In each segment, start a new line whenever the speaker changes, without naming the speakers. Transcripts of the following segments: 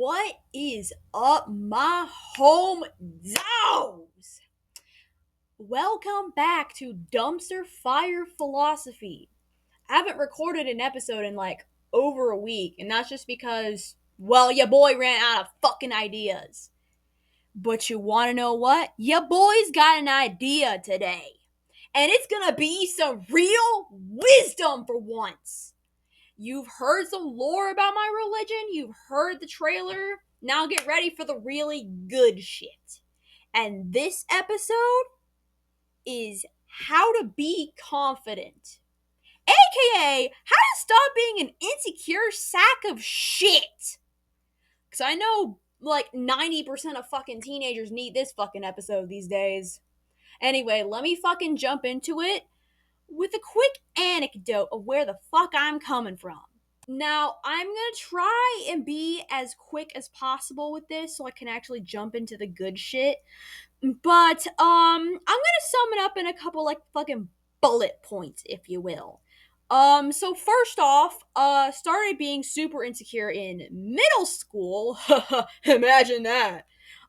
What is up, my home zones? Welcome back to Dumpster Fire Philosophy. I haven't recorded an episode in over a week, and that's just because, your boy ran out of fucking ideas. But you wanna know what? Your boy's got an idea today. And it's gonna be some real wisdom for once. You've heard some lore about my religion, you've heard the trailer, now get ready for the really good shit. And this episode is how to be confident, aka how to stop being an insecure sack of shit. Because I know 90% of fucking teenagers need this fucking episode these days. Anyway, let me fucking jump into it with a quick anecdote of where the fuck I'm coming from. Now, I'm gonna try and be as quick as possible with this so I can actually jump into the good shit. But, I'm gonna sum it up in a couple, fucking bullet points, if you will. So first off, started being super insecure in middle school. Imagine that.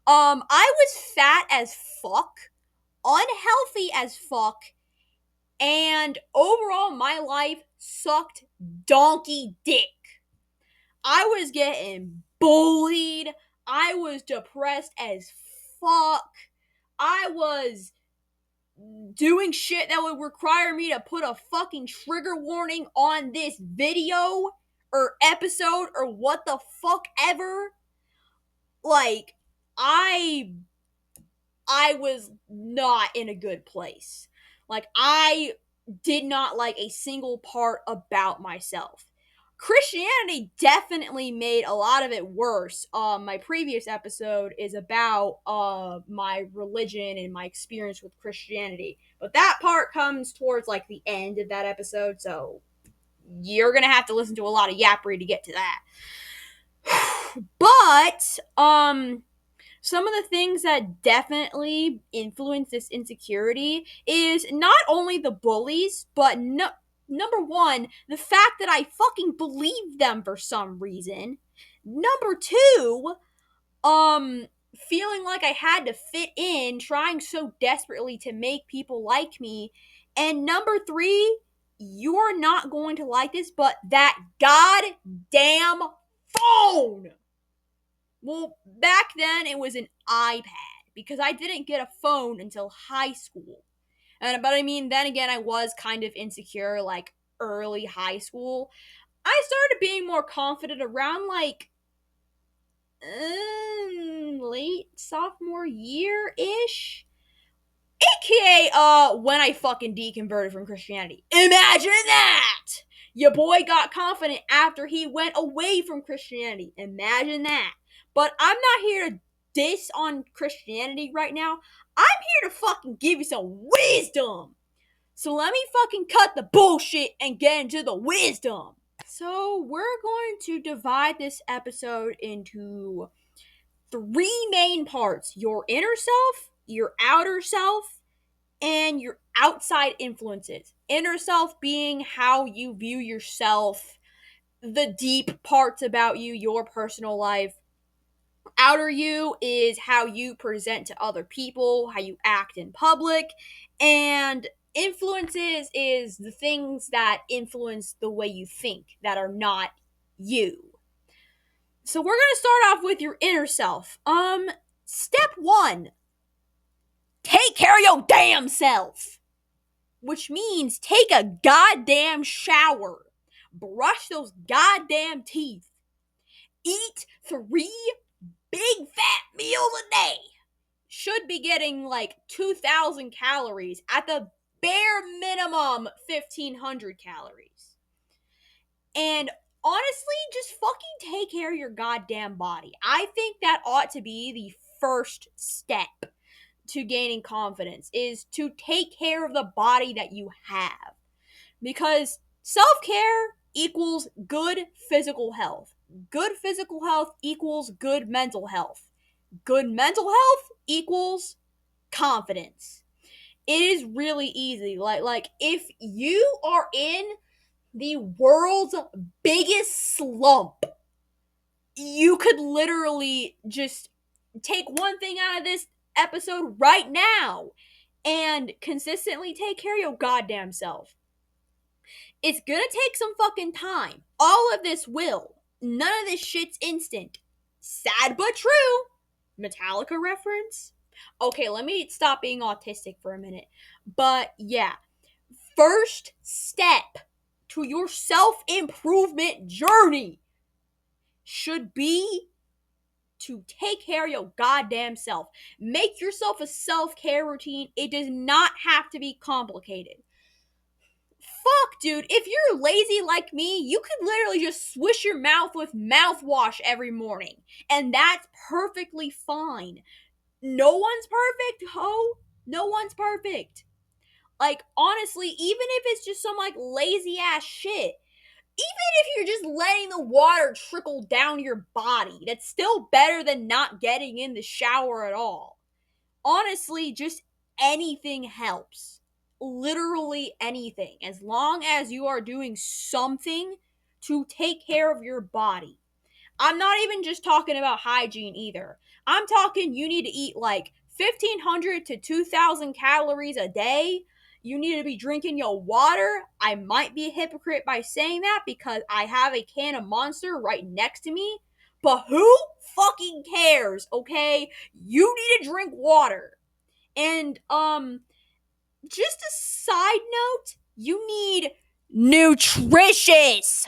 I was fat as fuck, unhealthy as fuck, and overall my life sucked donkey dick. I was getting bullied. I was depressed as fuck. I was doing shit that would require me to put a fucking trigger warning on this video or episode or what the fuck ever. I was not in a good place. I did not like a single part about myself. Christianity definitely made a lot of it worse. My previous episode is about my religion and my experience with Christianity. But that part comes towards the end of that episode, so you're gonna have to listen to a lot of yappery to get to that. But, some of the things that definitely influence this insecurity is not only the bullies, but number one, the fact that I fucking believed them for some reason. Number two, feeling like I had to fit in, trying so desperately to make people like me. And number three, you're not going to like this, but that goddamn phone! Well, back then it was an iPad because I didn't get a phone until high school. But I mean, then again, I was kind of insecure early high school. I started being more confident around late sophomore year-ish. AKA when I fucking deconverted from Christianity. Imagine that! Your boy got confident after he went away from Christianity. Imagine that. But I'm not here to diss on Christianity right now. I'm here to fucking give you some wisdom. So let me fucking cut the bullshit and get into the wisdom. So we're going to divide this episode into three main parts: your inner self, your outer self, and your outside influences. Inner self being how you view yourself, the deep parts about you, your personal life. Outer you is how you present to other people, how you act in public, and influences is the things that influence the way you think that are not you. So we're going to start off with your inner self. Step 1. Take care of your damn self. Which means take a goddamn shower. Brush those goddamn teeth. Eat 3 big fat meals a day. Should be getting 2,000 calories. At the bare minimum, 1,500 calories. And honestly, just fucking take care of your goddamn body. I think that ought to be the first step to gaining confidence, is to take care of the body that you have. Because self-care equals good physical health. Good physical health equals good mental health. Good mental health equals confidence. It is really easy. If you are in the world's biggest slump, You could literally just take one thing out of this episode right now and consistently take care of your goddamn self. It's gonna take some fucking time. All of this will. None of this shit's instant. Sad but true. Metallica reference? Okay, let me stop being autistic for a minute. But yeah, first step to your self improvement journey should be to take care of your goddamn self. Make yourself a self care routine. It does not have to be complicated. Fuck, dude. If you're lazy like me, you could literally just swish your mouth with mouthwash every morning. And that's perfectly fine. No one's perfect, ho. No one's perfect. Like, honestly, even if it's just some, like, lazy ass shit, even if you're just letting the water trickle down your body, that's still better than not getting in the shower at all. Honestly, just anything helps. Literally anything. As long as you are doing something to take care of your body. I'm not even just talking about hygiene either. I'm talking you need to eat like 1,500 to 2,000 calories a day. You need to be drinking your water. I might be a hypocrite by saying that because I have a can of Monster right next to me. But who fucking cares, okay? You need to drink water. And, just a side note, you need nutritious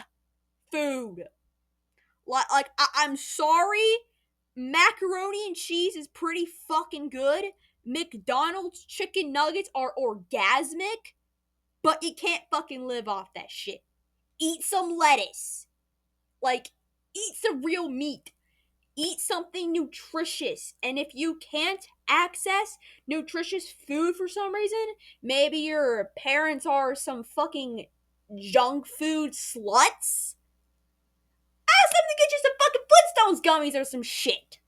food. Like I'm sorry, macaroni and cheese is pretty fucking good. McDonald's chicken nuggets are orgasmic, but you can't fucking live off that shit. Eat some lettuce. Like, eat some real meat. Eat something nutritious. And if you can't access nutritious food for some reason, maybe your parents are some fucking junk food sluts, ask them to get you some fucking Flintstones gummies or some shit.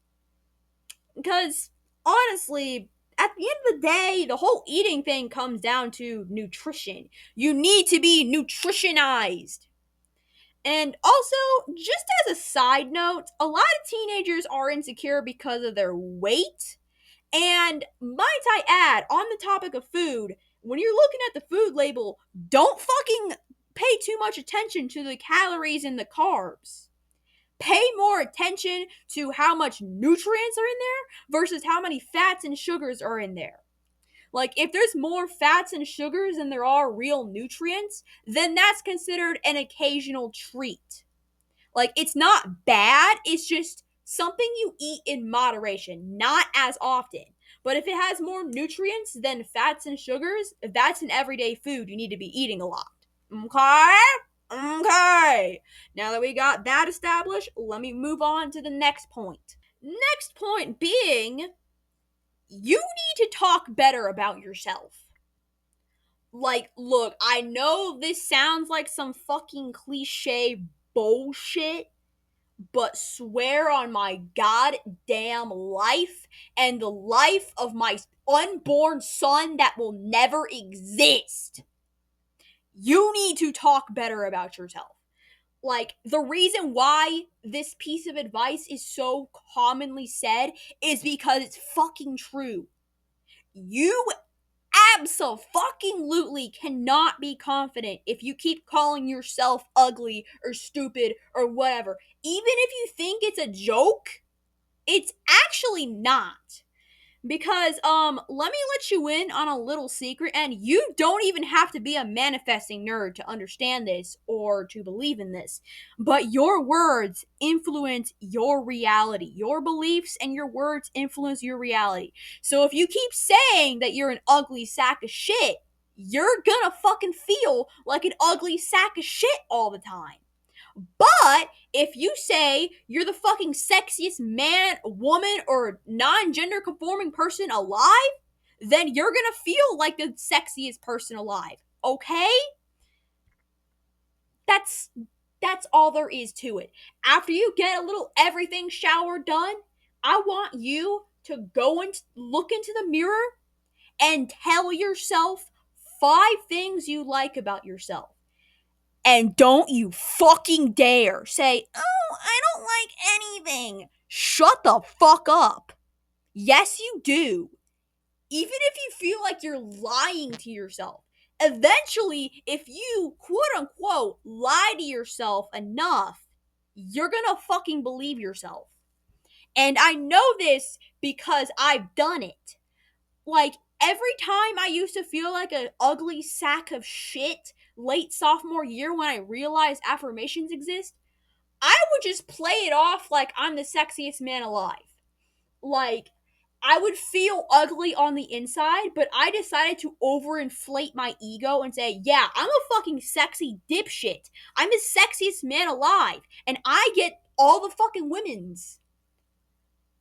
Because, honestly, at the end of the day, the whole eating thing comes down to nutrition. You need to be nutritionized. And also, just as a side note, a lot of teenagers are insecure because of their weight. And might I add, on the topic of food, when you're looking at the food label, don't fucking pay too much attention to the calories and the carbs. Pay more attention to how much nutrients are in there versus how many fats and sugars are in there. Like, if there's more fats and sugars than there are real nutrients, then that's considered an occasional treat. Like, it's not bad, it's just something you eat in moderation, not as often. But if it has more nutrients than fats and sugars, that's an everyday food you need to be eating a lot. Okay? Okay. Now that we got that established, let me move on to the next point. Next point being, you need to talk better about yourself. Like, look, I know this sounds like some fucking cliche bullshit, but swear on my goddamn life and the life of my unborn son that will never exist, you need to talk better about yourself. Like, the reason why this piece of advice is so commonly said is because it's fucking true. You absolutely cannot be confident if you keep calling yourself ugly or stupid or whatever. Even if you think it's a joke, it's actually not. Because, let me let you in on a little secret, and you don't even have to be a manifesting nerd to understand this or to believe in this. But your words influence your reality. Your beliefs and your words influence your reality. So if you keep saying that you're an ugly sack of shit, you're gonna fucking feel like an ugly sack of shit all the time. But if you say you're the fucking sexiest man, woman, or non-gender conforming person alive, then you're gonna feel like the sexiest person alive. Okay? That's all there is to it. After you get a little everything shower done, I want you to go and look into the mirror and tell yourself 5 things you like about yourself. And don't you fucking dare say, oh, I don't like anything. Shut the fuck up. Yes, you do. Even if you feel like you're lying to yourself, eventually, if you quote unquote lie to yourself enough, you're gonna fucking believe yourself. And I know this because I've done it. Like, every time I used to feel like an ugly sack of shit late sophomore year when I realized affirmations exist, I would just play it off like I'm the sexiest man alive. Like, I would feel ugly on the inside, but I decided to overinflate my ego and say, yeah, I'm a fucking sexy dipshit. I'm the sexiest man alive, and I get all the fucking women's.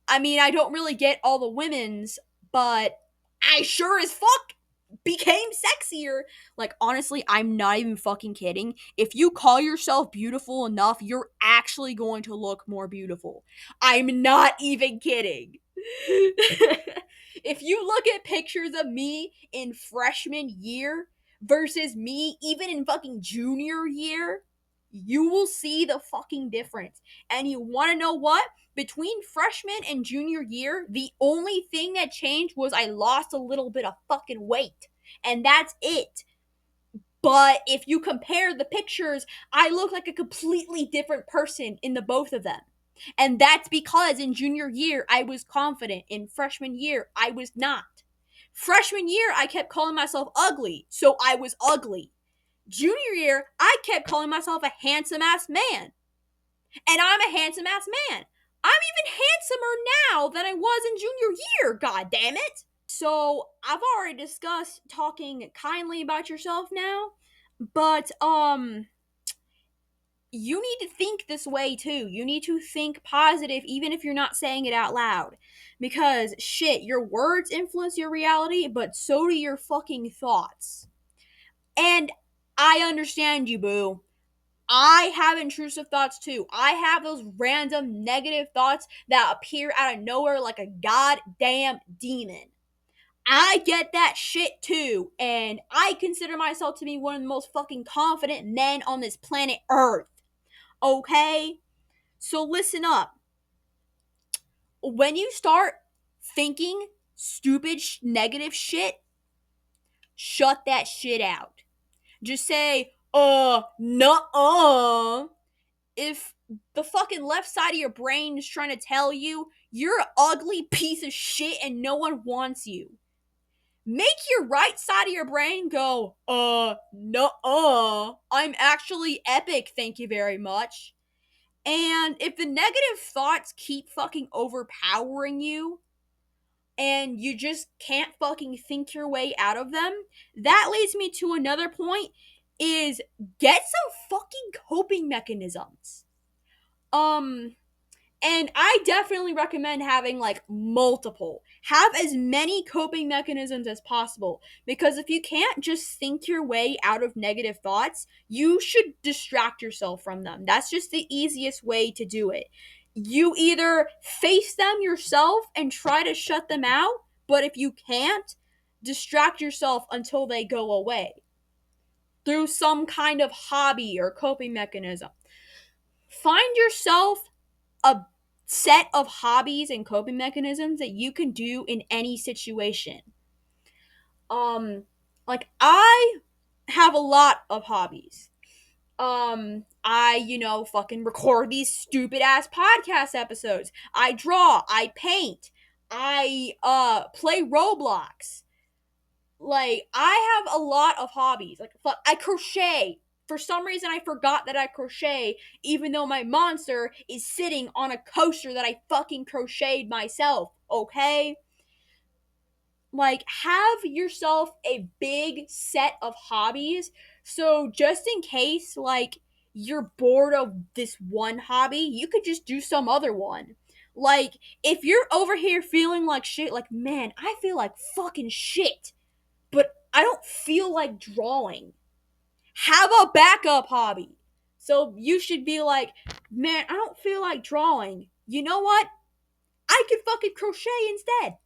I mean, I don't really get all the women's, but I sure as fuck became sexier. Like, honestly, I'm not even fucking kidding. If you call yourself beautiful enough, you're actually going to look more beautiful. I'm not even kidding. If you look at pictures of me in freshman year versus me even in fucking junior year, you will see the fucking difference. And you want to know what? Between freshman and junior year, the only thing that changed was I lost a little bit of fucking weight. And that's it. But if you compare the pictures, I look like a completely different person in the both of them. And that's because in junior year, I was confident. In freshman year, I was not. Freshman year, I kept calling myself ugly, so I was ugly. Junior year, I kept calling myself a handsome ass man. And I'm a handsome ass man. I'm even handsomer now than I was in junior year, god damn it. So, I've already discussed talking kindly about yourself now, but you need to think this way too. You need to think positive even if you're not saying it out loud. Because shit, your words influence your reality, but so do your fucking thoughts. And I understand you, boo. I have intrusive thoughts too. I have those random negative thoughts that appear out of nowhere like a goddamn demon. I get that shit too, and I consider myself to be one of the most fucking confident men on this planet Earth. Okay? So listen up. When you start thinking stupid, negative shit, shut that shit out. Just say, nuh-uh. If the fucking left side of your brain is trying to tell you you're an ugly piece of shit and no one wants you, make your right side of your brain go, nuh-uh. I'm actually epic, thank you very much. And if the negative thoughts keep fucking overpowering you and you just can't fucking think your way out of them, that leads me to another point is get some fucking coping mechanisms. And I definitely recommend having like multiple. Have as many coping mechanisms as possible. Because if you can't just think your way out of negative thoughts, you should distract yourself from them. That's just the easiest way to do it. You either face them yourself and try to shut them out, but if you can't, distract yourself until they go away through some kind of hobby or coping mechanism. Find yourself a set of hobbies and coping mechanisms that you can do in any situation. Like I have a lot of hobbies. I fucking record these stupid ass podcast episodes. I draw, I paint, I play Roblox. Like, I have a lot of hobbies. Like, I crochet. For some reason, I forgot that I crochet, even though my monster is sitting on a coaster that I fucking crocheted myself, okay? Like, have yourself a big set of hobbies, so just in case, like, you're bored of this one hobby, you could just do some other one. Like, if you're over here feeling like shit, like, man, I feel like fucking shit, but I don't feel like drawing. Have a backup hobby. So you should be like, man, I don't feel like drawing. You know what? I could fucking crochet instead.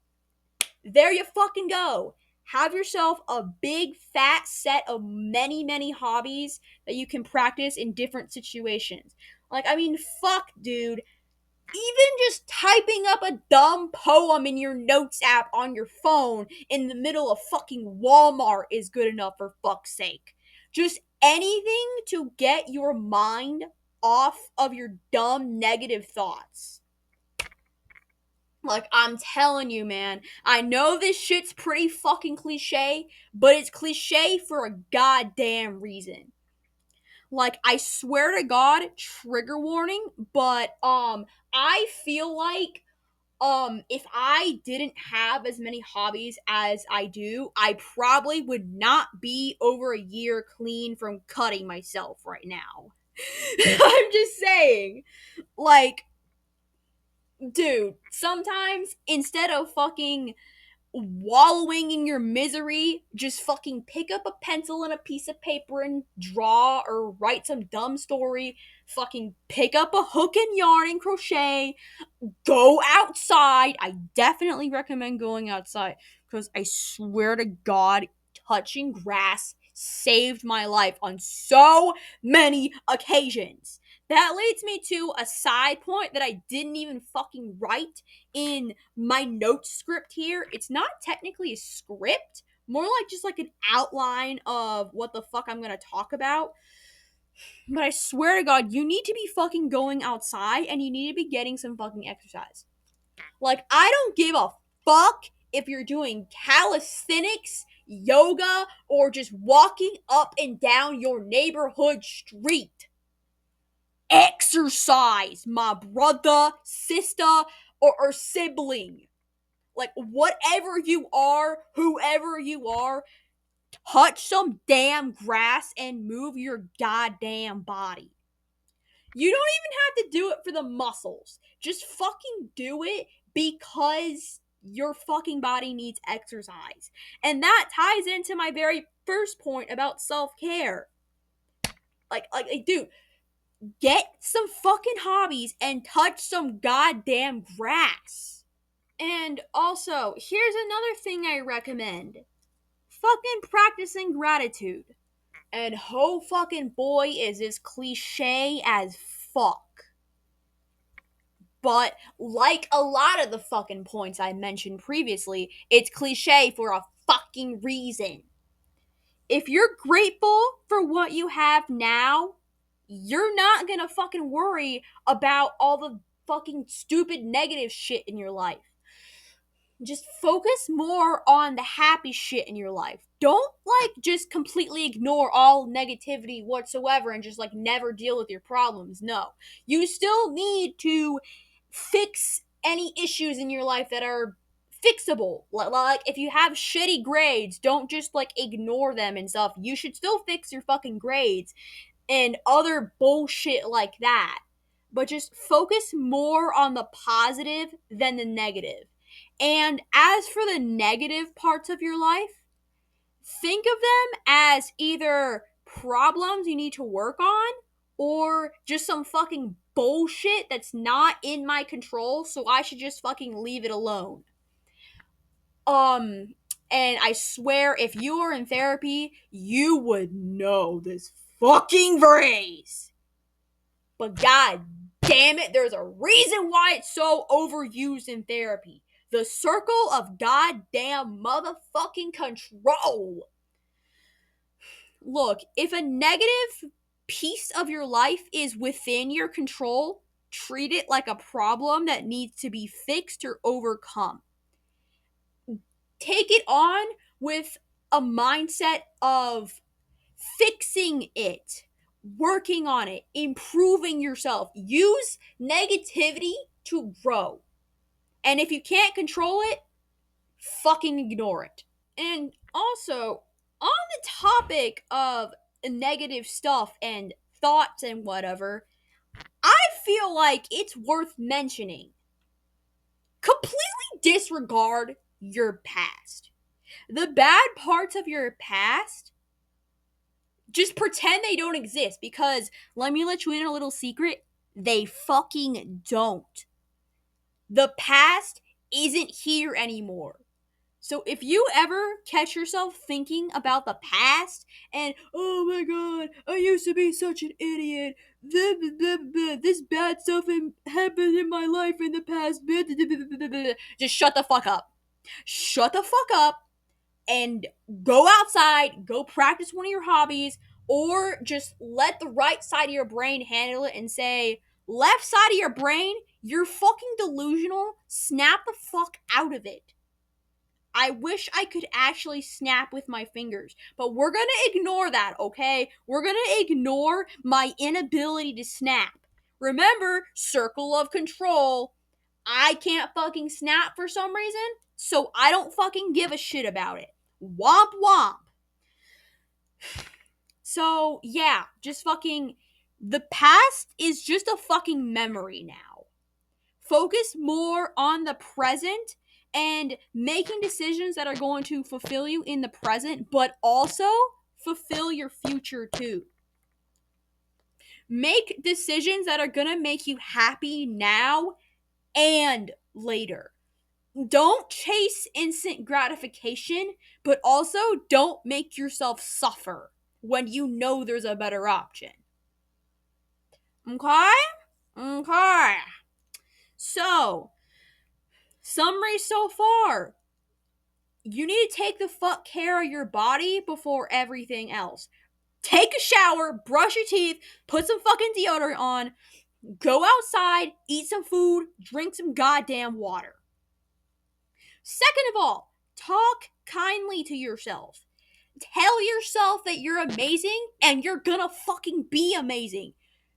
There you fucking go. Have yourself a big fat set of many, many hobbies that you can practice in different situations. Like, I mean, fuck, dude. Even just typing up a dumb poem in your notes app on your phone in the middle of fucking Walmart is good enough, for fuck's sake. Just anything to get your mind off of your dumb negative thoughts. Like, I'm telling you, man, I know this shit's pretty fucking cliche, but it's cliche for a goddamn reason. Like, I swear to God, trigger warning, but I feel like if I didn't have as many hobbies as I do, I probably would not be over a year clean from cutting myself right now. I'm just saying. Like, dude, sometimes instead of fucking wallowing in your misery, just fucking pick up a pencil and a piece of paper and draw or write some dumb story. Fucking pick up a hook and yarn and crochet. Go outside. I definitely recommend going outside because I swear to God, touching grass saved my life on so many occasions. That leads me to a side point that I didn't even fucking write in my note script here. It's not technically a script, more like just like an outline of what the fuck I'm gonna talk about. But I swear to God, you need to be fucking going outside and you need to be getting some fucking exercise. Like, I don't give a fuck if you're doing calisthenics, yoga, or just walking up and down your neighborhood street. Exercise, my brother, sister, or sibling. Like, whatever you are, whoever you are, touch some damn grass and move your goddamn body. You don't even have to do it for the muscles. Just fucking do it because your fucking body needs exercise. And that ties into my very first point about self-care. Like, dude, get some fucking hobbies and touch some goddamn grass. And also, here's another thing I recommend. Fucking practicing gratitude. And oh fucking boy, is this cliche as fuck. But like a lot of the fucking points I mentioned previously, it's cliche for a fucking reason. If you're grateful for what you have now, you're not gonna fucking worry about all the fucking stupid negative shit in your life. Just focus more on the happy shit in your life. Don't like just completely ignore all negativity whatsoever and just like never deal with your problems. No. You still need to fix any issues in your life that are fixable. Like if you have shitty grades, don't just like ignore them and stuff. You should still fix your fucking grades and other bullshit like that. But just focus more on the positive than the negative. And as for the negative parts of your life, think of them as either problems you need to work on or just some fucking bullshit that's not in my control, so I should just fucking leave it alone. And I swear if you are in therapy, you would know this fucking phrase. But god damn it, there's a reason why it's so overused in therapy. The circle of goddamn motherfucking control. Look, if a negative piece of your life is within your control, treat it like a problem that needs to be fixed or overcome. Take it on with a mindset of fixing it, working on it, improving yourself. Use negativity to grow. And if you can't control it, fucking ignore it. And also, on the topic of negative stuff and thoughts and whatever, I feel like it's worth mentioning. Completely disregard your past. The bad parts of your past, just pretend they don't exist because, let me let you in a little secret, they fucking don't. The past isn't here anymore. So if you ever catch yourself thinking about the past and, oh my god, I used to be such an idiot, blah, blah, blah, blah, this bad stuff happened in my life in the past, blah, blah, blah, blah, blah, blah, just shut the fuck up. Shut the fuck up and go outside, go practice one of your hobbies, or just let the right side of your brain handle it and say, left side of your brain, you're fucking delusional, snap the fuck out of it. I wish I could actually snap with my fingers, but we're gonna ignore that, okay? We're gonna ignore my inability to snap. Remember, circle of control. I can't fucking snap for some reason, so I don't fucking give a shit about it. Womp womp. So, yeah, just fucking. The past is just a fucking memory now. Focus more on the present and making decisions that are going to fulfill you in the present, but also fulfill your future too. Make decisions that are going to make you happy now and later. Don't chase instant gratification, but also don't make yourself suffer when you know there's a better option. Okay? Okay. So, summary so far. You need to take the fuck care of your body before everything else. Take a shower, brush your teeth, put some fucking deodorant on, go outside, eat some food, drink some goddamn water. Second of all, talk kindly to yourself. Tell yourself that you're amazing and you're gonna fucking be amazing.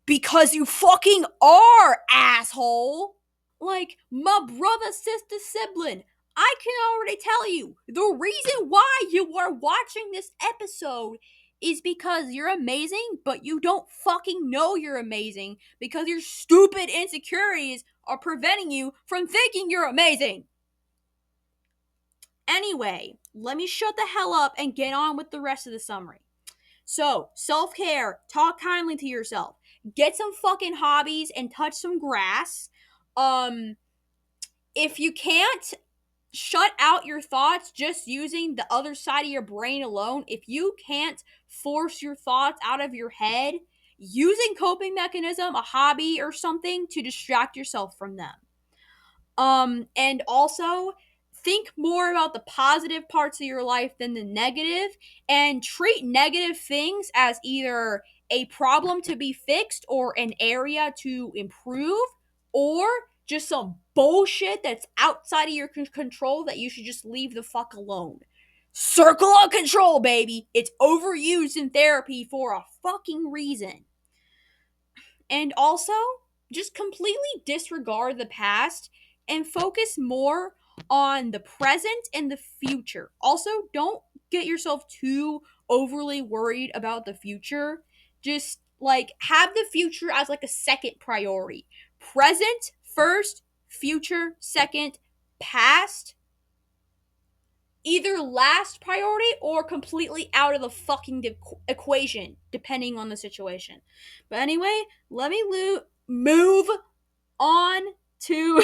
Because you fucking are, asshole! Like, my brother, sister, sibling, I can already tell you, the reason why you are watching this episode is because you're amazing, but you don't fucking know you're amazing because your stupid insecurities are preventing you from thinking you're amazing. Anyway, let me shut the hell up and get on with the rest of the summary. So, self-care, talk kindly to yourself, get some fucking hobbies and touch some grass. If you can't shut out your thoughts just using the other side of your brain alone, if you can't force your thoughts out of your head, using coping mechanism, a hobby or something to distract yourself from them. And also think more about the positive parts of your life than the negative, and treat negative things as either a problem to be fixed or an area to improve, or just some bullshit that's outside of your control that you should just leave the fuck alone. Circle of control, baby. It's overused in therapy for a fucking reason. And also, just completely disregard the past and focus more on the present and the future. Also, don't get yourself too overly worried about the future. Just like have the future as like a second priority. Present first, future second, past either last priority or completely out of the fucking equation, depending on the situation. But anyway, let me move on to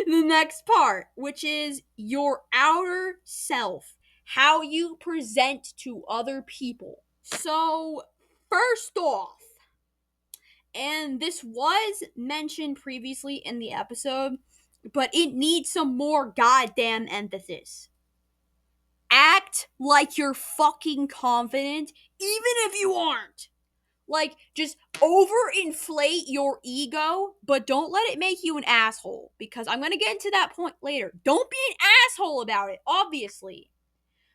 the next part, which is your outer self, how you present to other people. So, first off, and this was mentioned previously in the episode, but it needs some more goddamn emphasis. Act like you're fucking confident, even if you aren't. Like, just overinflate your ego, but don't let it make you an asshole. Because I'm gonna get into that point later. Don't be an asshole about it, obviously.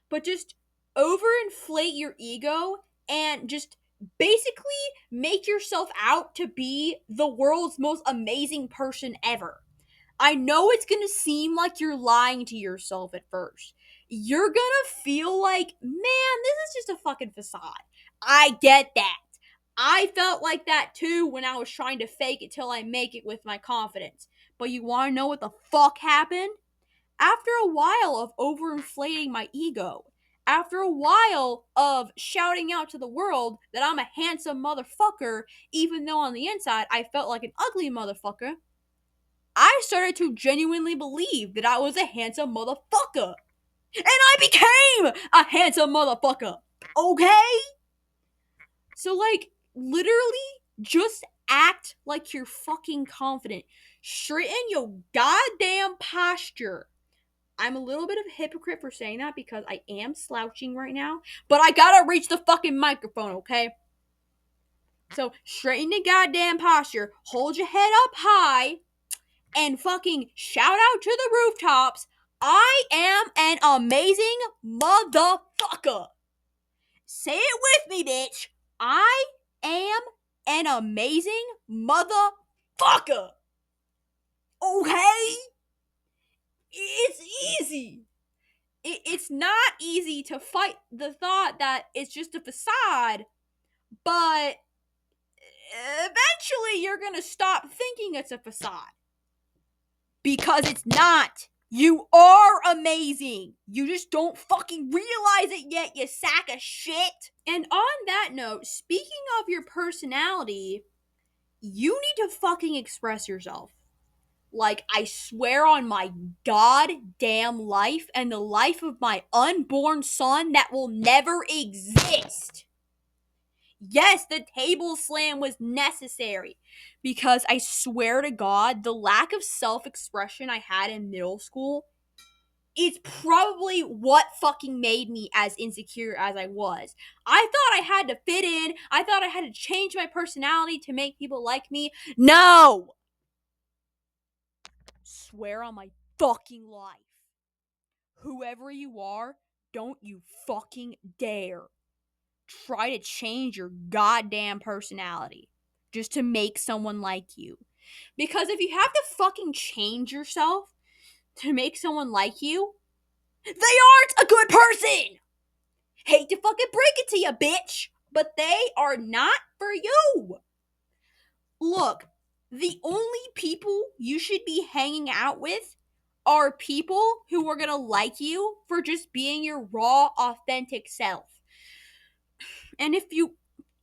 But just overinflate your ego and just basically make yourself out to be the world's most amazing person ever. I know it's gonna seem like you're lying to yourself at first. You're gonna feel like, man, this is just a fucking facade. I get that. I felt like that too when I was trying to fake it till I make it with my confidence. But you wanna know what the fuck happened? After a while of overinflating my ego, after a while of shouting out to the world that I'm a handsome motherfucker, even though on the inside I felt like an ugly motherfucker, I started to genuinely believe that I was a handsome motherfucker. And I became a handsome motherfucker. Okay? So, like, literally, just act like you're fucking confident. Straighten your goddamn posture. I'm a little bit of a hypocrite for saying that because I am slouching right now, but I gotta reach the fucking microphone, okay? So, straighten the goddamn posture, hold your head up high, and fucking shout out to the rooftops, I am an amazing motherfucker. Say it with me, bitch. I am an amazing motherfucker. Okay? It's easy. It's not easy to fight the thought that it's just a facade, but eventually you're gonna stop thinking it's a facade. Because it's not. You are amazing. You just don't fucking realize it yet, you sack of shit. And on that note, speaking of your personality, you need to fucking express yourself. Like, I swear on my goddamn life and the life of my unborn son that will never exist. Yes, the table slam was necessary because I swear to God, the lack of self expression I had in middle school is probably what fucking made me as insecure as I was. I thought I had to fit in, I thought I had to change my personality to make people like me. No! Swear on my fucking life. Whoever you are, don't you fucking dare try to change your goddamn personality just to make someone like you. Because if you have to fucking change yourself to make someone like you, they aren't a good person! Hate to fucking break it to you, bitch, but they are not for you. Look, the only people you should be hanging out with are people who are gonna like you for just being your raw, authentic self. And if you,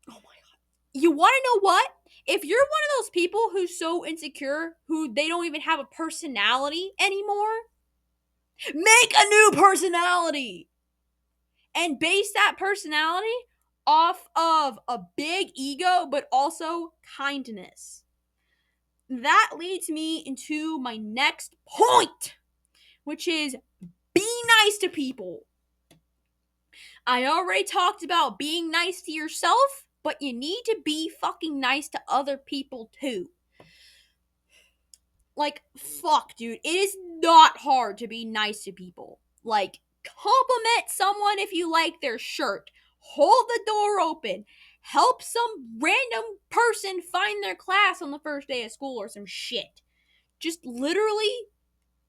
oh my god, you wanna know what? If you're one of those people who's so insecure, who they don't even have a personality anymore, make a new personality! And base that personality off of a big ego, but also kindness. That leads me into my next point, which is be nice to people. I already talked about being nice to yourself, but you need to be fucking nice to other people too. Like, fuck, dude. It is not hard to be nice to people. Like, compliment someone if you like their shirt. Hold the door open. Help some random person find their class on the first day of school or some shit. Just literally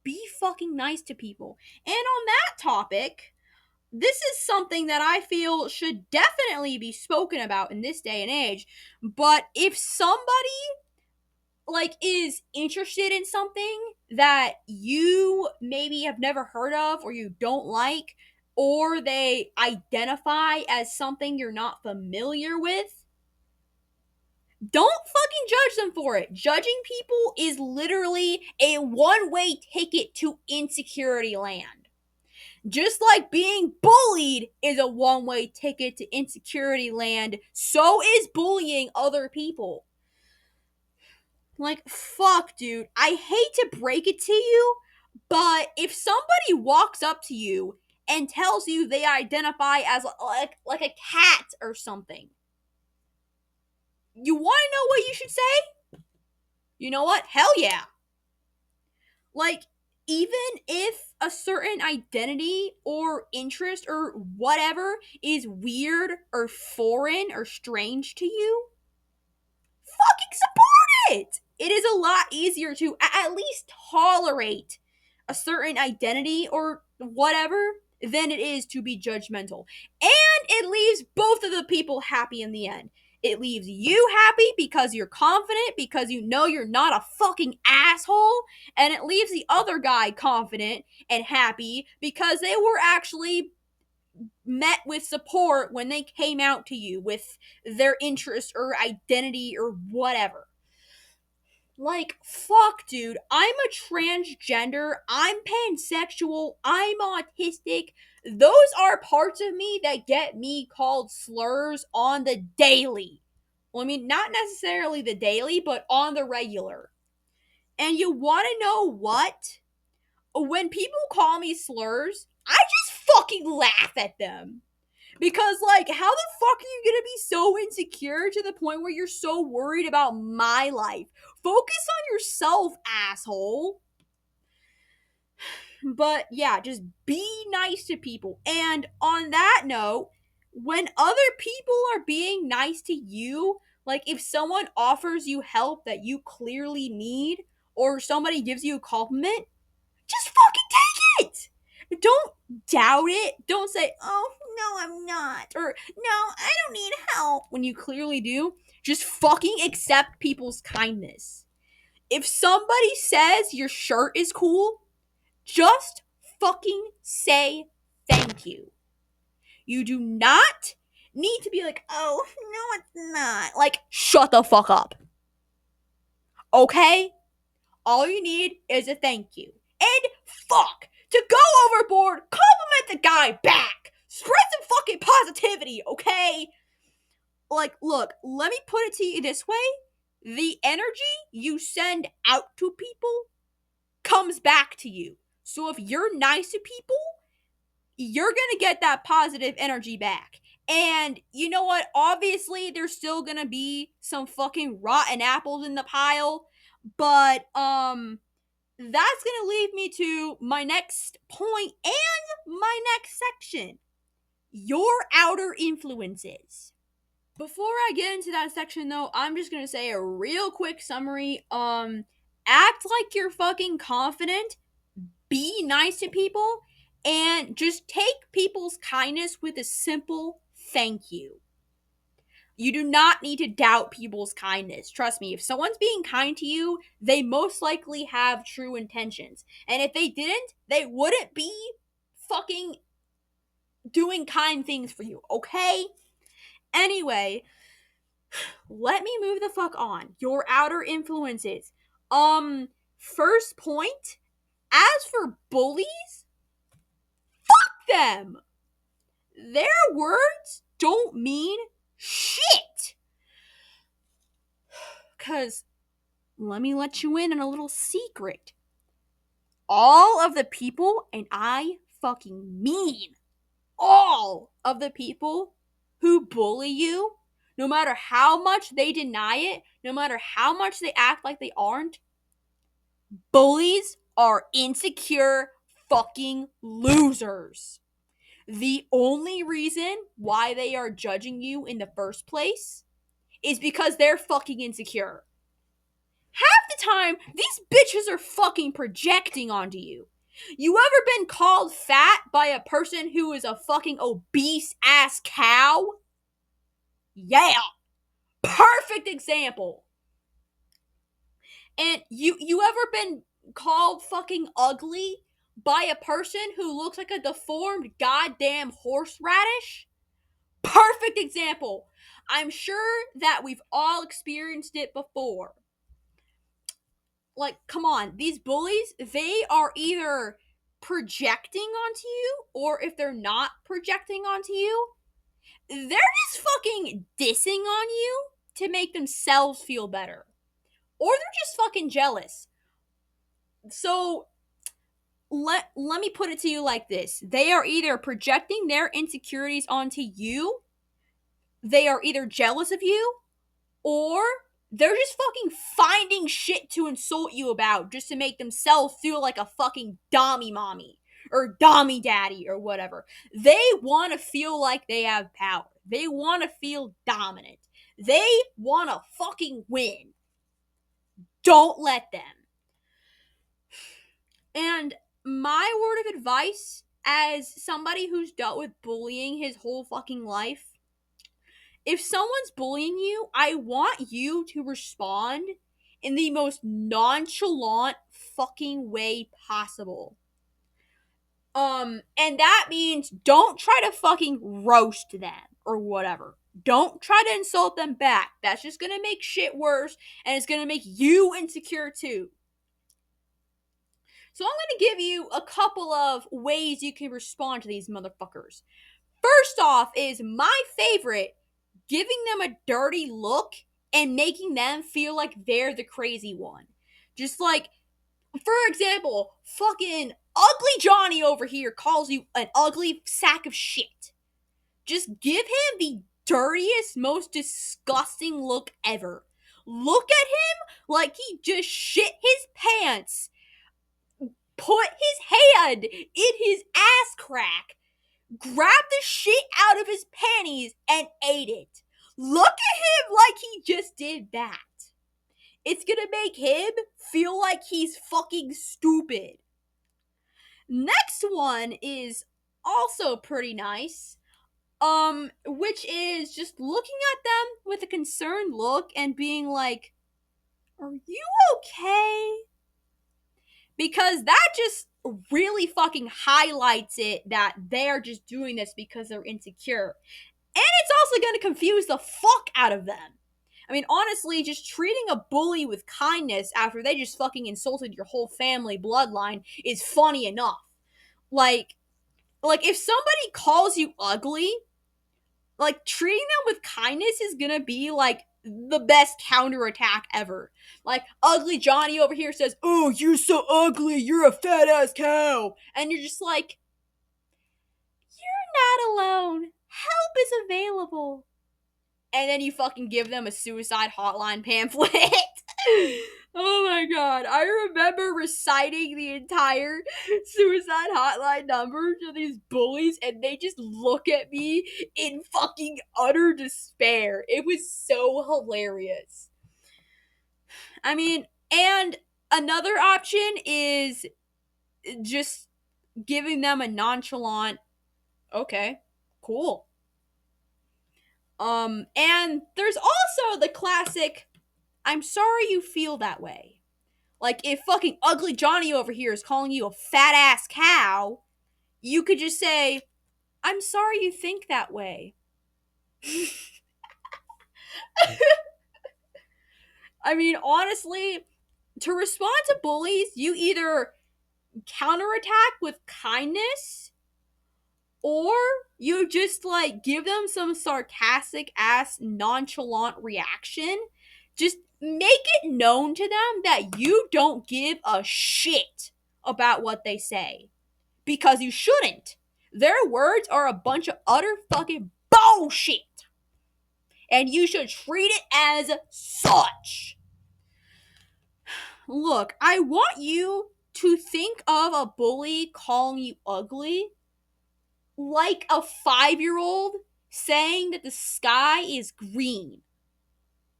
be fucking nice to people. And on that topic, this is something that I feel should definitely be spoken about in this day and age. But if somebody is interested in something that you maybe have never heard of or you don't like, or they identify as something you're not familiar with, don't fucking judge them for it. Judging people is literally a one-way ticket to insecurity land. Just like being bullied is a one-way ticket to insecurity land, so is bullying other people. Like, fuck, dude. I hate to break it to you, but if somebody walks up to you and tells you they identify as like a cat or something, you want to know what you should say? You know what? Hell yeah. Like, even if a certain identity or interest or whatever is weird or foreign or strange to you, fucking support it. It is a lot easier to at least tolerate a certain identity or whatever than it is to be judgmental. And it leaves both of the people happy in the end. It leaves you happy because you're confident, because you know you're not a fucking asshole, and it leaves the other guy confident and happy because they were actually met with support when they came out to you with their interest or identity or whatever. Like, fuck, dude. I'm a transgender. I'm pansexual. I'm autistic. Those are parts of me that get me called slurs on the daily. Well, I mean, not necessarily the daily, but on the regular. And you want to know what? When people call me slurs, I just fucking laugh at them. Because, like, how the fuck are you gonna be so insecure to the point where you're so worried about my life? Focus on yourself, asshole. But yeah, just be nice to people. And on that note, when other people are being nice to you, like if someone offers you help that you clearly need, or somebody gives you a compliment, just fucking take it. Don't doubt it. Don't say, "Oh, no, I'm not," or "No, I don't need help," when you clearly do. Just fucking accept people's kindness. If somebody says your shirt is cool, just fucking say thank you. You do not need to be like, "Oh, no, it's not." Like, shut the fuck up. Okay? All you need is a thank you. And fuck! To go overboard, compliment the guy back! Spread some fucking positivity, okay? Like, look, let me put it to you this way. The energy you send out to people comes back to you. So if you're nice to people, you're gonna get that positive energy back. And you know what? Obviously, there's still gonna be some fucking rotten apples in the pile. But, that's gonna lead me to my next point and my next section. Your outer influences. Before I get into that section though, I'm just gonna say a real quick summary. Act like you're fucking confident, be nice to people, and just take people's kindness with a simple thank you. You do not need to doubt people's kindness. Trust me, if someone's being kind to you, they most likely have true intentions. And if they didn't, they wouldn't be fucking doing kind things for you, okay? Anyway, let me move the fuck on. Your outer influences. First point, as for bullies, fuck them. Their words don't mean shit. Cause let me let you in on a little secret. All of the people, and I fucking mean all of the people who bully you, no matter how much they deny it, no matter how much they act like they aren't, bullies are insecure fucking losers. The only reason why they are judging you in the first place is because they're fucking insecure. Half the time, these bitches are fucking projecting onto you. You ever been called fat by a person who is a fucking obese ass cow? Yeah. Perfect example. And you ever been called fucking ugly by a person who looks like a deformed goddamn horseradish? Perfect example. I'm sure that we've all experienced it before. Like, come on, these bullies, they are either projecting onto you, or if they're not projecting onto you, they're just fucking dissing on you to make themselves feel better. Or they're just fucking jealous. So, let me put it to you like this. They are either projecting their insecurities onto you, they are either jealous of you, or they're just fucking finding shit to insult you about just to make themselves feel like a fucking dommy mommy or dommy daddy or whatever. They want to feel like they have power. They want to feel dominant. They want to fucking win. Don't let them. And my word of advice as somebody who's dealt with bullying his whole fucking life, if someone's bullying you, I want you to respond in the most nonchalant fucking way possible. And that means don't try to fucking roast them or whatever. Don't try to insult them back. That's just gonna make shit worse, and it's gonna make you insecure too. So I'm gonna give you a couple of ways you can respond to these motherfuckers. First off is my favorite, giving them a dirty look and making them feel like they're the crazy one. Just like, for example, fucking ugly Johnny over here calls you an ugly sack of shit. Just give him the dirtiest, most disgusting look ever. Look at him like he just shit his pants, put his hand in his ass crack, grabbed the shit out of his panties, and ate it. Look at him like he just did that. It's gonna make him feel like he's fucking stupid. Next one is also pretty nice. Which is just looking at them with a concerned look and being like, "Are you okay?" Because that just really fucking highlights it that they're just doing this because they're insecure. And it's also going to confuse the fuck out of them. I mean, honestly, just treating a bully with kindness after they just fucking insulted your whole family bloodline is funny enough. Like if somebody calls you ugly, like, treating them with kindness is gonna be, like, the best counterattack ever. Like, ugly Johnny over here says, "Oh, you're so ugly, you're a fat ass cow." And you're just like, "You're not alone. Help is available." And then you fucking give them a suicide hotline pamphlet. Oh my god. I remember reciting the entire suicide hotline number to these bullies, and they just look at me in fucking utter despair. It was so hilarious. I mean, and another option is just giving them a nonchalant, "Okay, cool." And there's also the classic, "I'm sorry you feel that way." Like, if fucking ugly Johnny over here is calling you a fat ass cow, you could just say, "I'm sorry you think that way." I mean, honestly, to respond to bullies, you either counterattack with kindness, or you just, like, give them some sarcastic ass nonchalant reaction. Just make it known to them that you don't give a shit about what they say. Because you shouldn't. Their words are a bunch of utter fucking bullshit. And you should treat it as such. Look, I want you to think of a bully calling you ugly like a 5-year-old saying that the sky is green.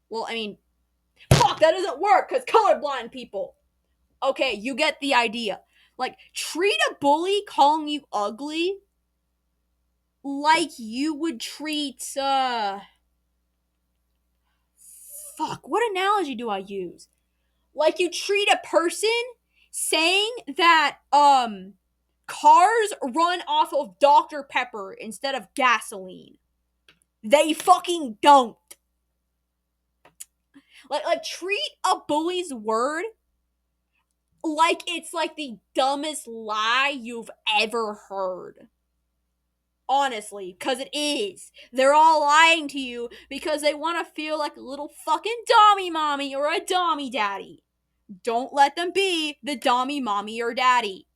Well, I mean, fuck, that doesn't work because colorblind people. Okay, you get the idea. Like, treat a bully calling you ugly like you would treat, fuck, what analogy do I use? Like you treat a person saying that, cars run off of Dr. Pepper instead of gasoline. They fucking don't. Like treat a bully's word like it's like the dumbest lie you've ever heard. Honestly, because it is. They're all lying to you because they want to feel like a little fucking dommy mommy or a dommy daddy. Don't let them be the dommy mommy or daddy.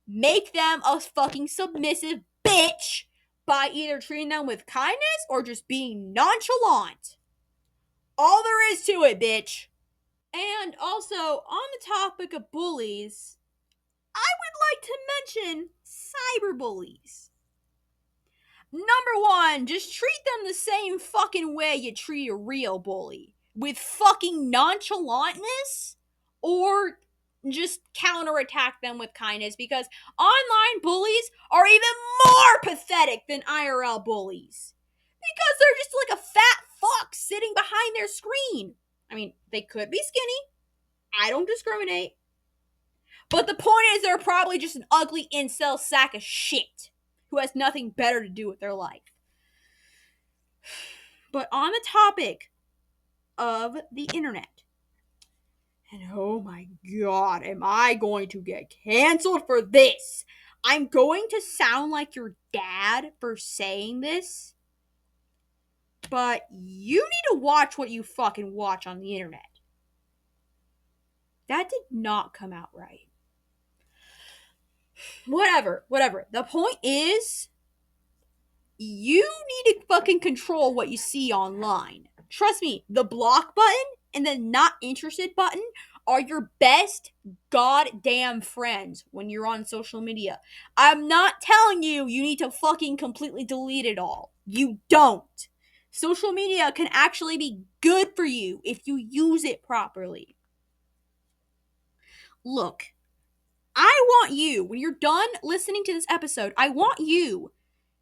Make them a fucking submissive bitch by either treating them with kindness or just being nonchalant. All there is to it, bitch. And also, on the topic of bullies, I would like to mention cyberbullies. Number one, just treat them the same fucking way you treat a real bully. With fucking nonchalantness, or just counterattack them with kindness, because online bullies are even more pathetic than IRL bullies. Because they're just like a fat fuck sitting behind their screen. I mean, they could be skinny. I don't discriminate. But the point is, they're probably just an ugly incel sack of shit who has nothing better to do with their life. But on the topic of the internet, and oh my god, am I going to get canceled for this? I'm going to sound like your dad for saying this, but you need to watch what you fucking watch on the internet. That did not come out right. Whatever. The point is, you need to fucking control what you see online. Trust me, the block button and the not interested button are your best goddamn friends when you're on social media. I'm not telling you you need to fucking completely delete it all. You don't. Social media can actually be good for you if you use it properly. Look, I want you, when you're done listening to this episode, I want you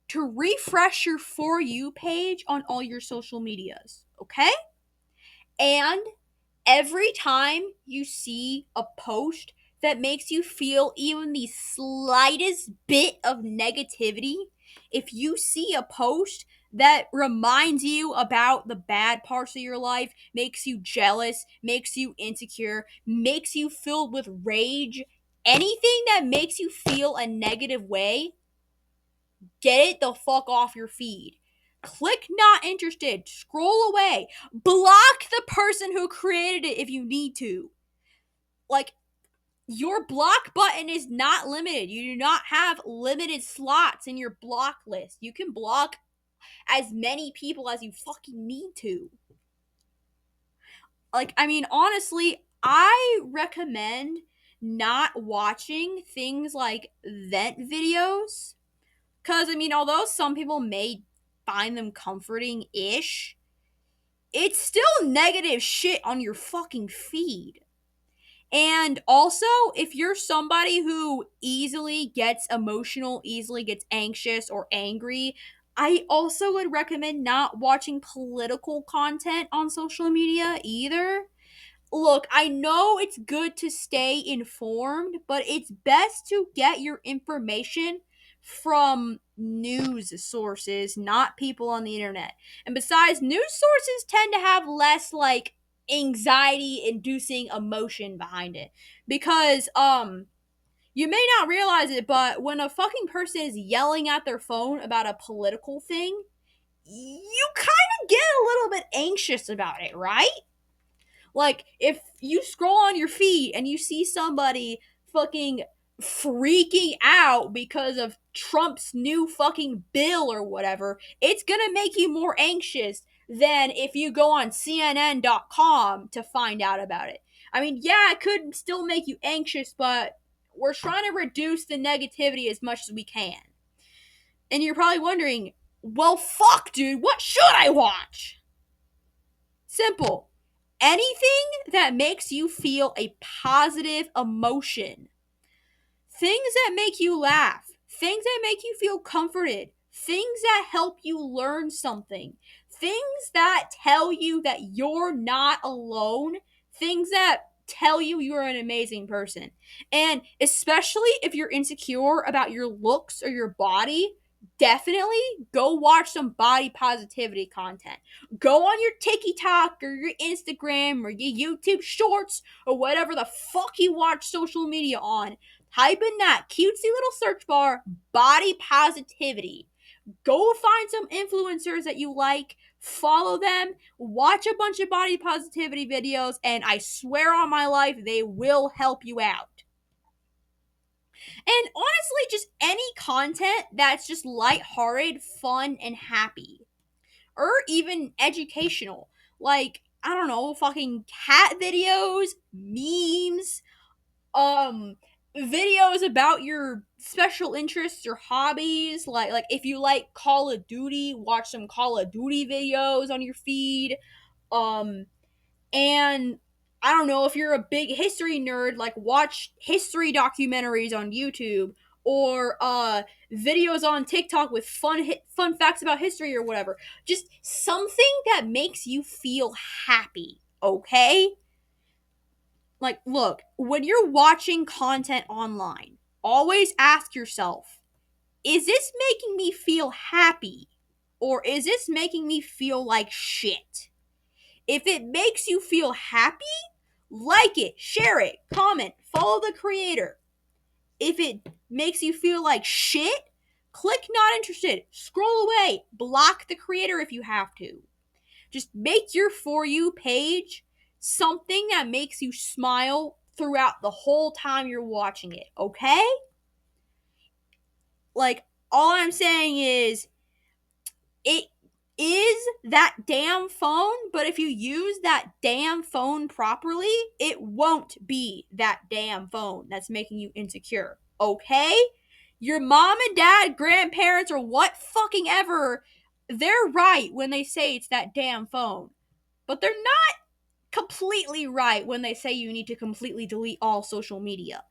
to refresh your For You page on all your social medias, okay? And every time you see a post that makes you feel even the slightest bit of negativity, if you see a post that reminds you about the bad parts of your life, makes you jealous, makes you insecure, makes you filled with rage, anything that makes you feel a negative way, get it the fuck off your feed. Click not interested. Scroll away. Block the person who created it if you need to. Like, your block button is not limited. You do not have limited slots in your block list. You can block as many people as you fucking need to. Like, I mean, honestly, I recommend not watching things like vent videos. Because, I mean, although some people may find them comforting ish, it's still negative shit on your fucking feed. And also, if you're somebody who easily gets emotional, easily gets anxious or angry, I also would recommend not watching political content on social media either. Look, I know it's good to stay informed, but it's best to get your information from news sources, not people on the internet. And besides, news sources tend to have less like anxiety inducing emotion behind it. Because you may not realize it, but when a fucking person is yelling at their phone about a political thing, you kind of get a little bit anxious about it, right? Like, if you scroll on your feed and you see somebody fucking freaking out because of Trump's new fucking bill or whatever, it's gonna make you more anxious than if you go on CNN.com to find out about it. I mean, yeah, it could still make you anxious, but we're trying to reduce the negativity as much as we can. And you're probably wondering, well, fuck, dude, what should I watch? Simple. Anything that makes you feel a positive emotion. Things that make you laugh. Things that make you feel comforted. Things that help you learn something. Things that tell you that you're not alone. Things that tell you you're an amazing person. And especially if you're insecure about your looks or your body, definitely go watch some body positivity content. Go on your TikTok or your Instagram or your YouTube shorts or whatever the fuck you watch social media on. Type in that cutesy little search bar, body positivity. Go find some influencers that you like, follow them, watch a bunch of body positivity videos, and I swear on my life, they will help you out. And honestly, just any content that's just lighthearted, fun, and happy. Or even educational. Like, I don't know, fucking cat videos, memes, videos about your special interests or hobbies. Like if you like Call of Duty, watch some Call of Duty videos on your feed. And I don't know, if you're a big history nerd, like watch history documentaries on YouTube or videos on TikTok with fun facts about history or whatever. Just something that makes you feel happy, okay? Like, look, when you're watching content online, always ask yourself, is this making me feel happy? or is this making me feel like shit? If it makes you feel happy, like it, share it, comment, follow the creator. If it makes you feel like shit, click not interested, scroll away, block the creator if you have to. Just make your For You page something that makes you smile throughout the whole time you're watching it, okay? Like, all I'm saying is, it is that damn phone, but if you use that damn phone properly, it won't be that damn phone that's making you insecure, okay? Your mom and dad, grandparents, or what fucking ever, they're right when they say it's that damn phone. But they're not completely right when they say you need to completely delete all social media.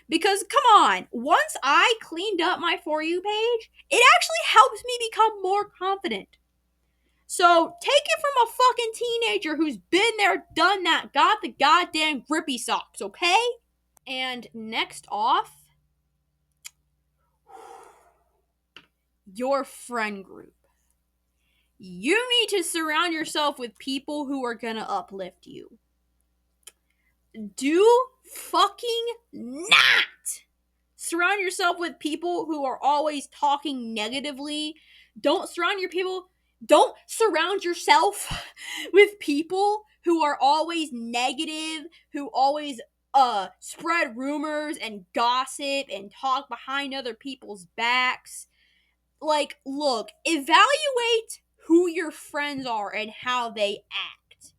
Because, come on, once I cleaned up my For You page, it actually helps me become more confident. So, take it from a fucking teenager who's been there, done that, got the goddamn grippy socks, okay? And next off, your friend group. You need to surround yourself with people who are gonna uplift you. Do fucking not surround yourself with people who are always talking negatively. Don't surround yourself with people who are always negative, who always spread rumors and gossip and talk behind other people's backs. Like, look, evaluate who your friends are and how they act.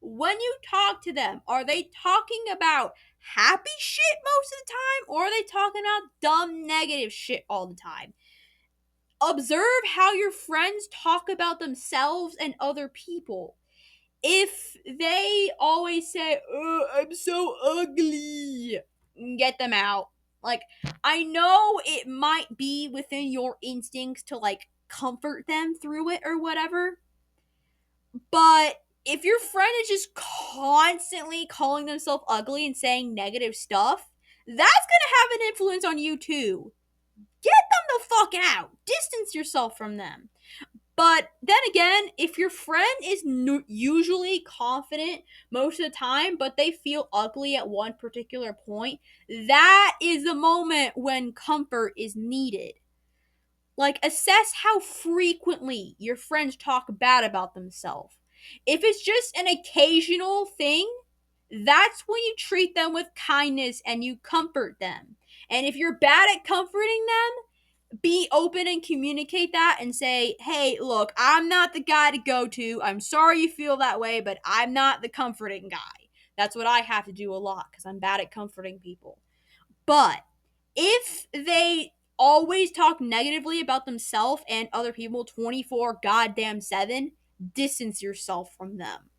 When you talk to them, are they talking about happy shit most of the time, or are they talking about dumb negative shit all the time? Observe how your friends talk about themselves and other people. If they always say, "Oh, I'm so ugly," get them out. Like, I know it might be within your instincts to, like, comfort them through it or whatever, but if your friend is just constantly calling themselves ugly and saying negative stuff, that's gonna have an influence on you too. Get them the fuck out. Distance yourself from them. But then again, if your friend is usually confident most of the time, but they feel ugly at one particular point, that is the moment when comfort is needed. Like, assess how frequently your friends talk bad about themselves. If it's just an occasional thing, that's when you treat them with kindness and you comfort them. And if you're bad at comforting them, be open and communicate that and say, "Hey, look, I'm not the guy to go to. I'm sorry you feel that way, but I'm not the comforting guy." That's what I have to do a lot because I'm bad at comforting people. But if they always talk negatively about themselves and other people 24 goddamn 7, distance yourself from them.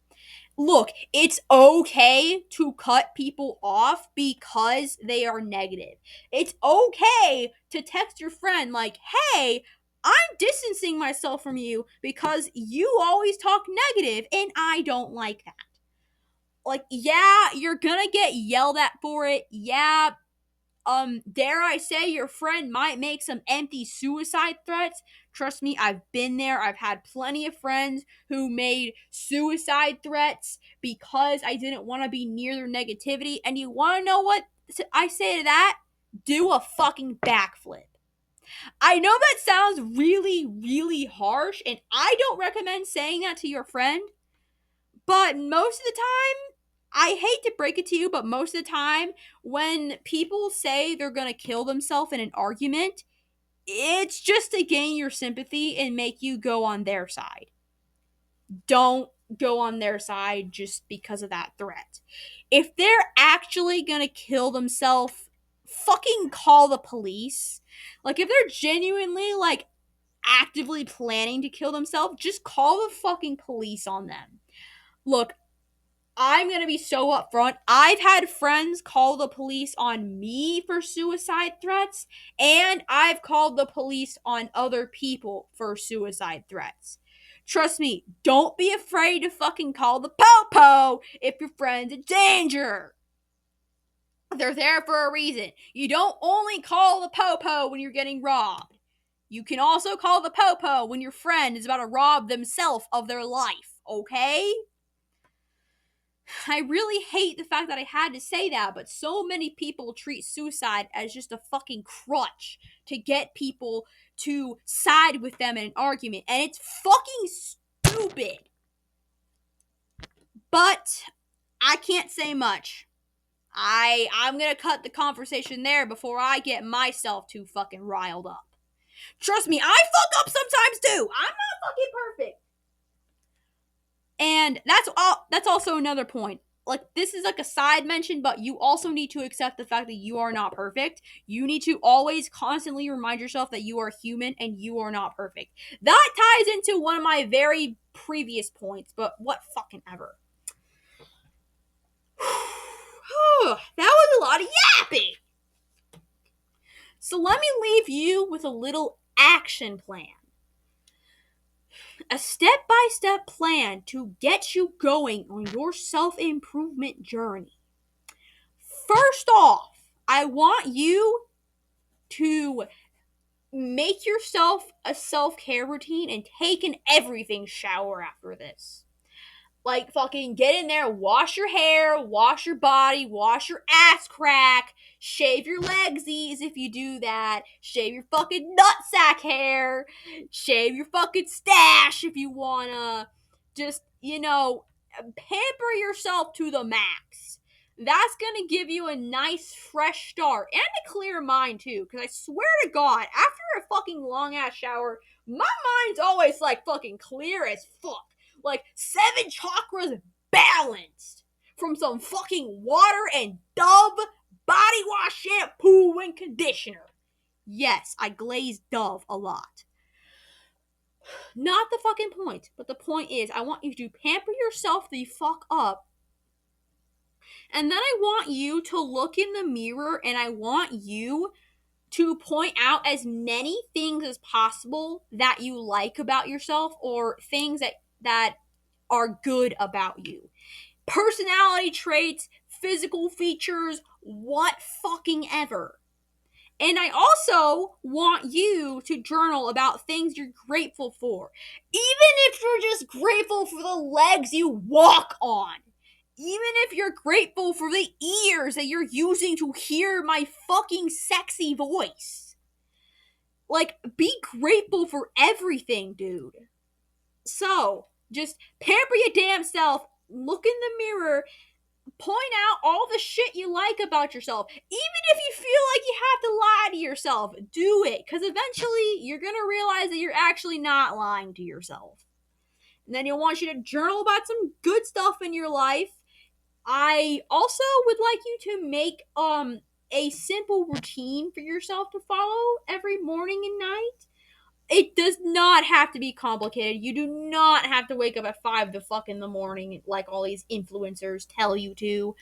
Look, it's okay to cut people off because they are negative. It's okay to text your friend like, "Hey, I'm distancing myself from you because you always talk negative and I don't like that." Like, yeah, you're gonna get yelled at for it. Yeah, dare I say your friend might make some empty suicide threats. Trust me, I've been there. I've had plenty of friends who made suicide threats because I didn't want to be near their negativity. And you want to know what I say to that? Do a fucking backflip. I know that sounds really, really harsh, and I don't recommend saying that to your friend, but most of the time, I hate to break it to you, but most of the time, when people say they're gonna kill themselves in an argument, it's just to gain your sympathy and make you go on their side. Don't go on their side just because of that threat. If they're actually gonna kill themselves, fucking call the police. Like, if they're genuinely, like, actively planning to kill themselves, just call the fucking police on them. Look, I'm gonna be so upfront. I've had friends call the police on me for suicide threats, and I've called the police on other people for suicide threats. Trust me, don't be afraid to fucking call the po-po if your friend's in danger. They're there for a reason. You don't only call the po-po when you're getting robbed. You can also call the popo when your friend is about to rob themselves of their life, okay? I really hate the fact that I had to say that, but so many people treat suicide as just a fucking crutch to get people to side with them in an argument, and it's fucking stupid. But I can't say much. I'm gonna cut the conversation there before I get myself too fucking riled up. Trust me, I fuck up sometimes too. I'm not fucking perfect. And that's also another point. Like, this is like a side mention, but you also need to accept the fact that you are not perfect. You need to always constantly remind yourself that you are human and you are not perfect. That ties into one of my very previous points, but what fucking ever. That was a lot of yapping. So let me leave you with a little action plan. A step-by-step plan to get you going on your self-improvement journey. First off, I want you to make yourself a self-care routine and take an everything shower after this. Like, fucking get in there, wash your hair, wash your body, wash your ass crack, shave your legsies if you do that, shave your fucking nutsack hair, shave your fucking stash if you wanna. Just, pamper yourself to the max. That's gonna give you a nice fresh start and a clear mind too, because I swear to God, after a fucking long ass shower, my mind's always like fucking clear as fuck. Like 7 chakras balanced from some fucking water and Dove body wash, shampoo, and conditioner. Yes, I glaze Dove a lot. Not the fucking point, but the point is, I want you to pamper yourself the fuck up. And then I want you to look in the mirror and I want you to point out as many things as possible that you like about yourself or things that are good about you. Personality traits, physical features, what fucking ever. And I also want you to journal about things you're grateful for. Even if you're just grateful for the legs you walk on. Even if you're grateful for the ears that you're using to hear my fucking sexy voice. Like, be grateful for everything, dude. So, just pamper your damn self, look in the mirror, point out all the shit you like about yourself. Even if you feel like you have to lie to yourself, do it. Because eventually, you're going to realize that you're actually not lying to yourself. And then you'll want you to journal about some good stuff in your life. I also would like you to make a simple routine for yourself to follow every morning and night. It does not have to be complicated. You do not have to wake up at 5 the fuck in the morning like all these influencers tell you to.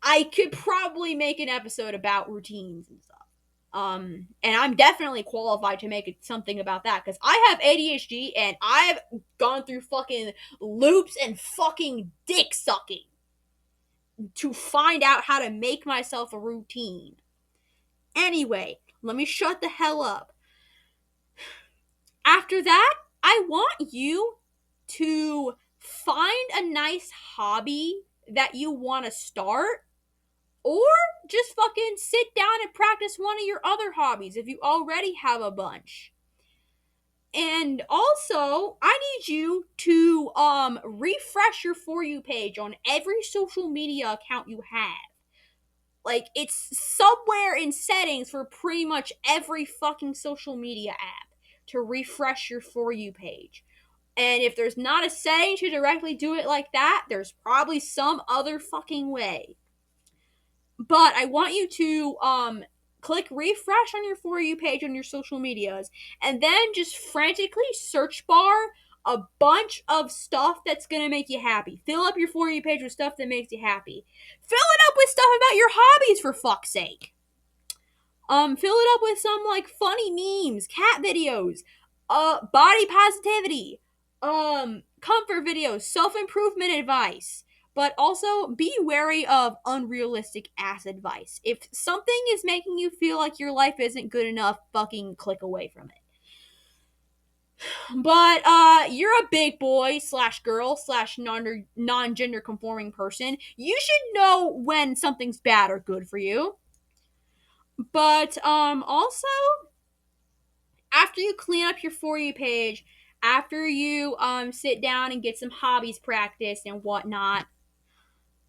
I could probably make an episode about routines and stuff. And I'm definitely qualified to make something about that because I have ADHD and I've gone through fucking loops and fucking dick sucking to find out how to make myself a routine. Anyway, let me shut the hell up. After that, I want you to find a nice hobby that you want to start, or just fucking sit down and practice one of your other hobbies if you already have a bunch. And also, I need you to refresh your For You page on every social media account you have. Like, it's somewhere in settings for pretty much every fucking social media app to refresh your For You page. And if there's not a setting to directly do it like that, there's probably some other fucking way. But I want you to click refresh on your For You page on your social medias, and then just frantically search bar a bunch of stuff that's gonna make you happy. Fill up your For You page with stuff that makes you happy. Fill it up with stuff about your hobbies, for fuck's sake. Fill it up with some like funny memes, cat videos, body positivity, comfort videos, self-improvement advice. But also be wary of unrealistic ass advice. If something is making you feel like your life isn't good enough, fucking click away from it. But you're a big boy slash girl slash non-gender conforming person. You should know when something's bad or good for you. But also, after you clean up your For You page, after you sit down and get some hobbies practiced and whatnot,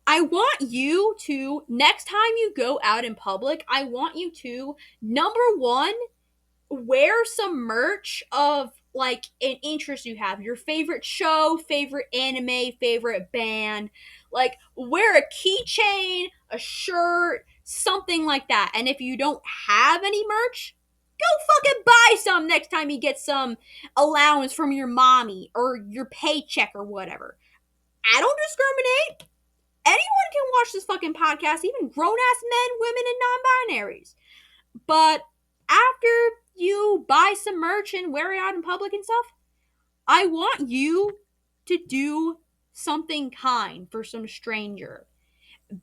I want you to, next time you go out in public, I want you to, number one, wear some merch of like an interest you have, your favorite show, favorite anime, favorite band. Like, wear a keychain, a shirt, something like that. And if you don't have any merch, go fucking buy some next time you get some allowance from your mommy or your paycheck or whatever. I don't discriminate. Anyone can watch this fucking podcast, even grown ass men, women, and non binaries. But after you buy some merch and wear it out in public and stuff, I want you to do something kind for some stranger.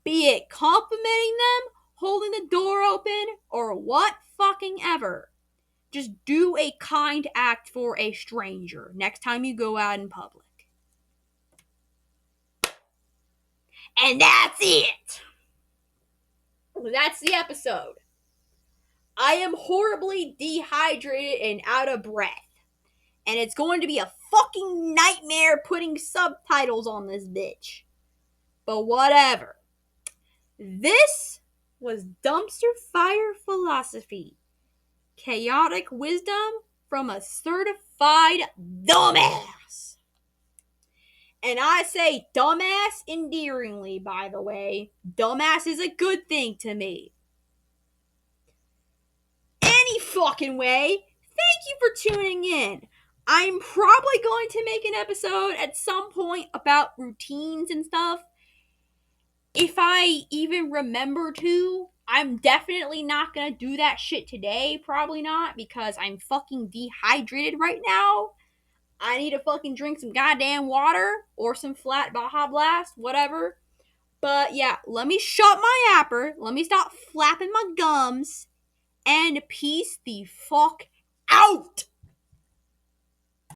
Be it complimenting them, holding the door open, or what fucking ever. Just do a kind act for a stranger next time you go out in public. And that's it. That's the episode. I am horribly dehydrated and out of breath. And it's going to be a fucking nightmare putting subtitles on this bitch. But whatever. This was Dumpster Fire Philosophy. Chaotic wisdom from a certified dumbass. And I say dumbass endearingly, by the way. Dumbass is a good thing to me. Any fucking way, thank you for tuning in. I'm probably going to make an episode at some point about routines and stuff. If I even remember to, I'm definitely not gonna do that shit today. Probably not, because I'm fucking dehydrated right now. I need to fucking drink some goddamn water or some flat Baja Blast, whatever. But yeah, let me shut my yapper. Let me stop flapping my gums. And peace the fuck out!